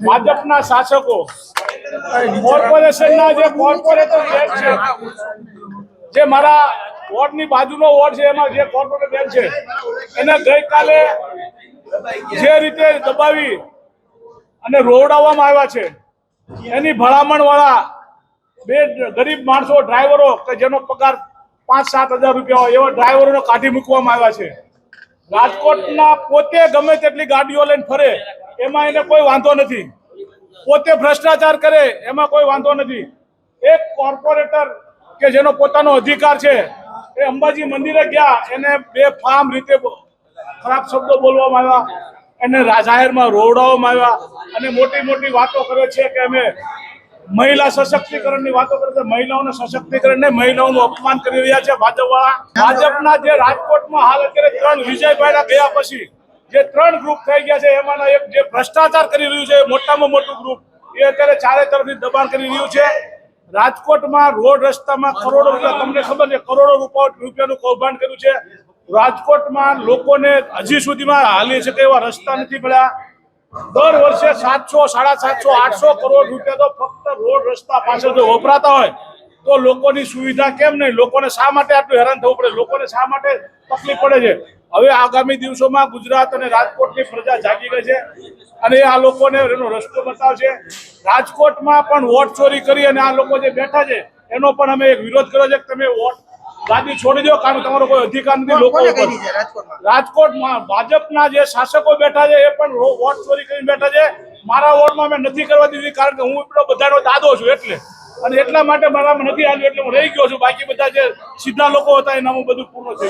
ભાજપના શાસકો કોર્પોરેશનના જે કોર્પોરેટર બેન છે, જે મારા વોર્ડની બાજુનો વોર્ડ છે, એમાં જે કોર્પોરેટર બેન છે, એને ગઈકાલે જે રીતે દબાવી અને રોવડાવવામાં આવ્યા છે, એની ભલામણ વાળા બે ગરીબ માણસો ડ્રાઈવરો કે જેનો પગાર 5-7 હજાર રૂપિયા હોય એવા ડ્રાઈવરોને કાઢી મૂકવામાં આવ્યા છે. રાજકોટના પોતે ગમે તેટલી ગાડીઓ લઈને ફરે એમાં એને કોઈ વાંધો નથી, પોતે ભ્રષ્ટાચાર કરે એમાં કોઈ વાંધો નથી. એક કોર્પોરેટર કે જેનો પોતાનો અધિકાર છે એ અંબાજી મંદિરે ગયા, એને બેફામ રીતે ખરાબ શબ્દો બોલવામાં આવ્યા, એને જાહેરમાં રોવડાવવામાં આવ્યા અને મોટી મોટી વાતો કરે છે કે અમે મહિલા સશક્તિકરણની વાતો કરે છે. મહિલાઓના સશક્તિકરણ ને મહિલાઓનું અપમાન કરી રહ્યા છે ભાજપવાળા. ભાજપના જે રાજકોટમાં હાલ અત્યારે 3 વિજયભાઈના ગયા પછી જે 3 ગ્રુપ થઈ ગયા છે, એમાંના એક જે ભ્રષ્ટાચાર કરી રહ્યું છે, મોટામાં મોટું ગ્રુપ એ અત્યારે ચારે તરફથી દબાણ કરી રહ્યું છે. રાજકોટમાં રોડ રસ્તામાં કરોડો રૂપિયા, તમને ખબર છે, કરોડો રૂપિયાનું કૌભાંડ કર્યું છે. રાજકોટમાં લોકોને હજી સુધીમાં હાલી શકે એવા રસ્તા નથી મળ્યા. દર વર્ષે 700, 750, 800 કરોડ રૂપિયા તો ફક્ત રોડ રસ્તા પાછળ જો વપરાતા હોય તો લોકોની સુવિધા કેમ નહીં? લોકોને શા માટે આટલું હેરાન થવું પડે? લોકોને શા માટે તકલીફ પડે છે? હવે આગામી દિવસોમાં ગુજરાત અને રાજકોટની પ્રજા જાગી ગઈ છે અને આ લોકોને એનો રસ્તો બતાવશે. રાજકોટમાં પણ વોટ ચોરી કરી અને આ લોકો જે બેઠા છે એનો પણ અમે એક વિરોધ કર્યો છે કે તમે વોટ ગાદી છોડી દો, કારણ કે તમારો કોઈ અધિકાર નથી લોકો ઉપર. રાજકોટમાં ભાજપના જે શાસકો બેઠા છે એ પણ વોટ ચોરી કરીને બેઠા છે. મારા વોર્ડમાં મેં નથી કરવા દીધી, કારણ કે હું એટલો બધાનો દાદો છું એટલે, અને એટલા માટે મારામાં નથી આવ્યું એટલે હું રહી ગયો છું. બાકી બધા જે સીધા લોકો હતા એનામાં બધું પૂર્ણ થયું.